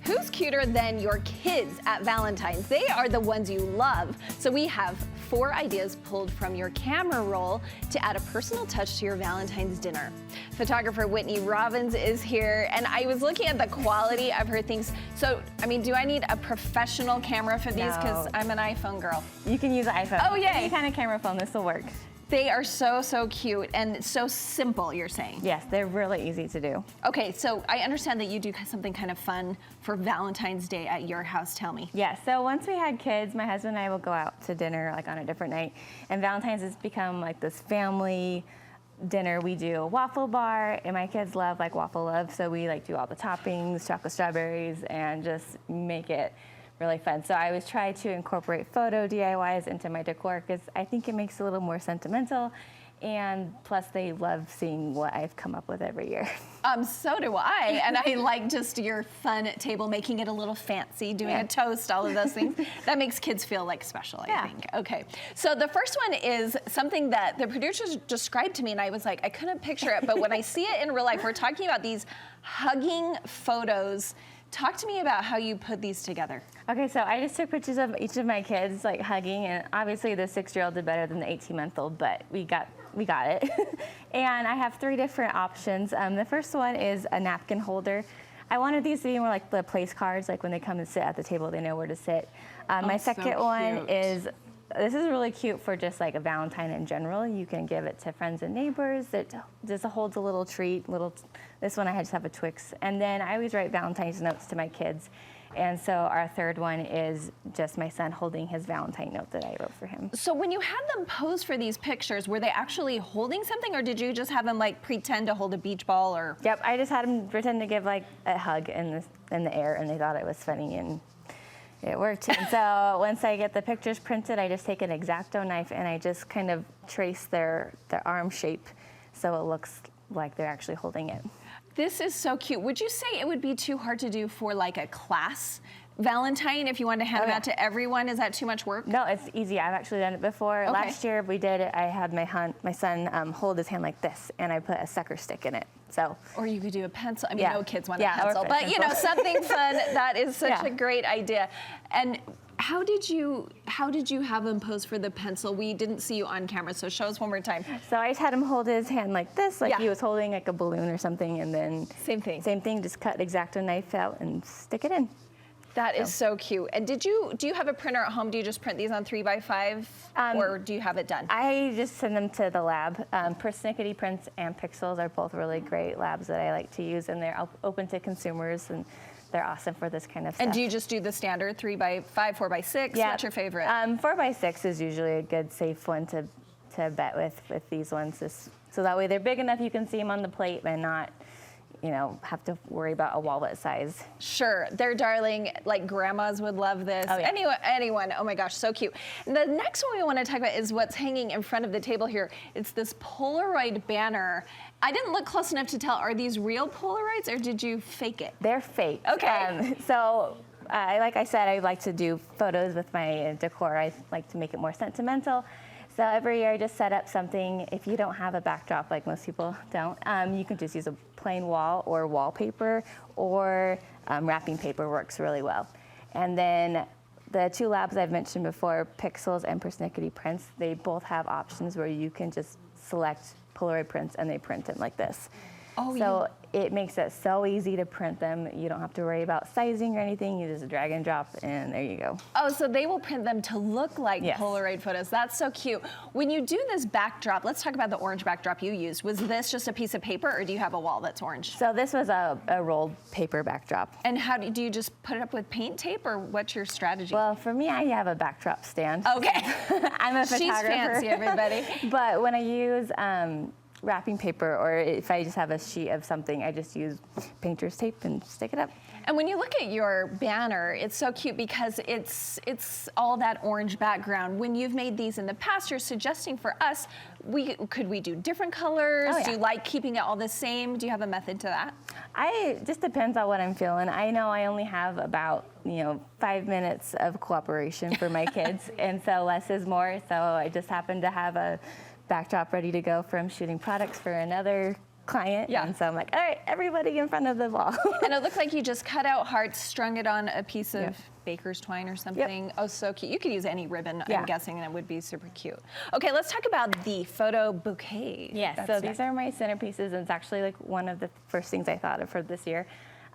Who's cuter than your kids at Valentine's? They are the ones you love. So we have 4 ideas pulled from your camera roll to add a personal touch to your Valentine's dinner. Photographer Whitney Robbins is here, and I was looking at the quality of her things. So, I mean, do I need a professional camera for these? Because I'm an iPhone girl. You can use an iPhone. Oh, yay. Any kind of camera phone, this will work. They are so, so cute and so simple, you're saying? Yes, they're really easy to do. Okay, so I understand that you do something kind of fun for Valentine's Day at your house. Tell me. Yeah, so once we had kids, my husband and I will go out to dinner like on a different night. And Valentine's has become like this family dinner. We do a waffle bar, and my kids love like waffle love, so we like do all the toppings, chocolate strawberries, and just make it really fun. So I always try to incorporate photo DIYs into my decor because I think it makes it a little more sentimental, and plus they love seeing what I've come up with every year. So do I, and I like just your fun table, making it a little fancy, doing a toast, all of those things. That makes kids feel like special, I think. Okay, so the first one is something that the producers described to me, and I was like, I couldn't picture it, but when I see it in real life, we're talking about these hugging photos. Talk to me about how you put these together. Okay, so I just took pictures of each of my kids like hugging, and obviously the 6-year-old did better than the 18-month-old, but we got it. And I have 3 different options. The first one is a napkin holder. I wanted these to be more like the place cards, like when they come and sit at the table, they know where to sit. My second one is, this is really cute for just like a Valentine in general. You can give it to friends and neighbors. It just holds a little treat. This one I just have a Twix. And then I always write Valentine's notes to my kids. And so our third one is just my son holding his Valentine note that I wrote for him. So when you had them pose for these pictures, were they actually holding something, or did you just have them like pretend to hold a beach ball? Or? Yep, I just had them pretend to give like a hug in the air, and they thought it was funny, and it worked. And so once I get the pictures printed, I just take an X-Acto knife and I just kind of trace their arm shape so it looks like they're actually holding it. This is so cute. Would you say it would be too hard to do for like a class Valentine if you wanted to hand them out to everyone? Is that too much work? No, it's easy. I've actually done it before. Okay. Last year we did it. I had my son hold his hand like this, and I put a sucker stick in it. So. Or you could do a pencil. I mean, no kids want a or pencil, but you know, something fun. That is such a great idea. And how did you have him pose for the pencil? We didn't see you on camera, so show us one more time. So I just had him hold his hand like this, like he was holding like a balloon or something, and then same thing. Just cut X-Acto knife out and stick it in. That is so cute. And do you have a printer at home? Do you just print these on 3x5, or do you have it done? I just send them to the lab. Persnickety Prints and Pixels are both really great labs that I like to use, and they're open to consumers, and they're awesome for this kind of stuff. And do you just do the standard 3x5, 4x6? Yeah. What's your favorite? 4x6 is usually a good, safe one to bet with these ones. So that way they're big enough you can see them on the plate and not, have to worry about a wallet size. Sure, they're darling. Like grandmas would love this. Oh, yeah. Anyone. Oh my gosh, so cute. And the next one we want to talk about is what's hanging in front of the table here. It's this Polaroid banner. I didn't look close enough to tell. Are these real Polaroids, or did you fake it? They're fake. Okay. Like I said, I like to do photos with my decor. I like to make it more sentimental. So every year I just set up something. If you don't have a backdrop, like most people don't, you can just use a plain wall or wallpaper, or wrapping paper works really well. And then the 2 labs I've mentioned before, Pixels and Persnickety Prints, they both have options where you can just select Polaroid prints and they print them like this. So it makes it so easy to print them. You don't have to worry about sizing or anything. You just drag and drop, and there you go. Oh, so they will print them to look like Polaroid photos. That's so cute. When you do this backdrop, let's talk about the orange backdrop you used. Was this just a piece of paper, or do you have a wall that's orange? So this was a rolled paper backdrop. And how do you just put it up with paint tape, or what's your strategy? Well, for me, I have a backdrop stand. Okay. I'm a photographer. She's fancy, everybody. But when I use wrapping paper, or if I just have a sheet of something, I just use painter's tape and stick it up. And when you look at your banner, it's so cute because it's all that orange background. When you've made these in the past, you're suggesting for us, could we do different colors? Oh, yeah. Do you like keeping it all the same? Do you have a method to that? Just depends on what I'm feeling. I know I only have about 5 minutes of cooperation for my kids, and so less is more. So I just happen to have a backdrop ready to go from shooting products for another client. Yeah. And so I'm like, all right, everybody in front of the wall. And it looked like you just cut out hearts, strung it on a piece of Yep. baker's twine or something. Oh, so cute. You could use any ribbon, Yeah. I'm guessing, and it would be super cute. Okay, let's talk about the photo bouquet. Yes, so these are my centerpieces, and it's actually like one of the first things I thought of for this year.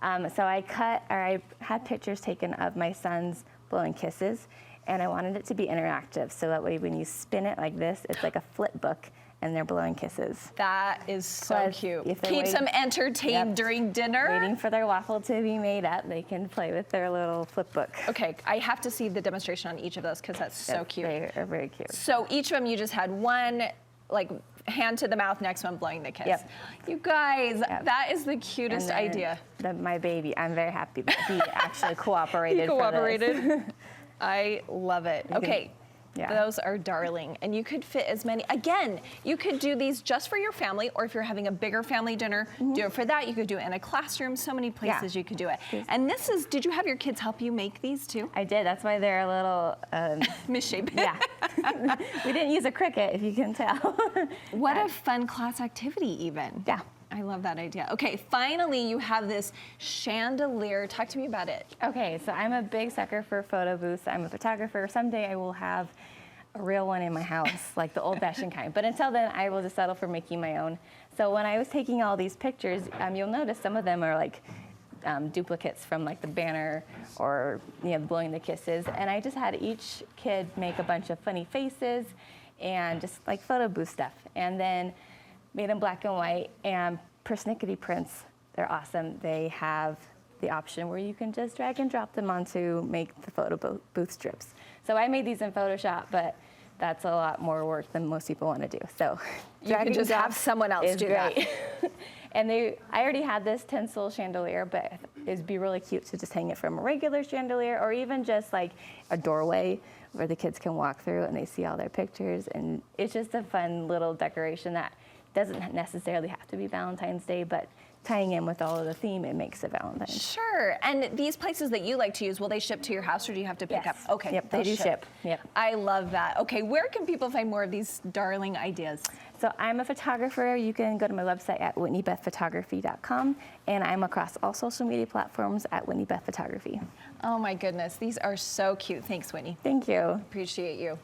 So I had pictures taken of my sons blowing kisses, and I wanted it to be interactive, so that way when you spin it like this, it's like a flip book, and they're blowing kisses. That is so Plus, cute. if they're Keeps them waiting- entertained Yep. during dinner. Waiting for their waffle to be made up, they can play with their little flip book. Okay, I have to see the demonstration on each of those because that's so Yep, cute. They are very cute. So each of them, you just had one, like, hand to the mouth, next one blowing the kiss. Yep. You guys, Yep. that is the cutest And then idea. My baby, I'm very happy that he actually cooperated. He for this. cooperated. I love it. Okay. Yeah. Those are darling. And you could fit as many. Again, you could do these just for your family, or if you're having a bigger family dinner, do it for that. You could do it in a classroom. So many places you could do it. And this is, did you have your kids help you make these too? I did. That's why they're a little. Misshapen. Yeah. We didn't use a Cricut, if you can tell. What a fun class activity even. Yeah. I love that idea. Okay, finally you have this chandelier. Talk to me about it. Okay, so I'm a big sucker for photo booths. I'm a photographer. Someday I will have a real one in my house, like the old-fashioned kind. But until then, I will just settle for making my own. So when I was taking all these pictures, you'll notice some of them are like duplicates from like the banner or blowing the kisses. And I just had each kid make a bunch of funny faces and just like photo booth stuff. And then made them black and white, and persnickety prints. They're awesome. They have the option where you can just drag and drop them onto make the photo booth strips. So I made these in Photoshop, but that's a lot more work than most people want to do. So You can just have someone else do that. And I already had this tinsel chandelier, but it'd be really cute to just hang it from a regular chandelier, or even just like a doorway where the kids can walk through and they see all their pictures. And it's just a fun little decoration that doesn't necessarily have to be Valentine's Day, but tying in with all of the theme, it makes it Valentine's. Sure. And these places that you like to use, will they ship to your house, or do you have to pick Yes. up? Okay. Yep, they they'll do ship. Yep. I love that. Okay, where can people find more of these darling ideas? So I'm a photographer. You can go to my website at whitneybethphotography.com, and I'm across all social media platforms at Whitney Beth Photography. Oh my goodness, these are so cute. Thanks, Whitney. Thank you. Appreciate you.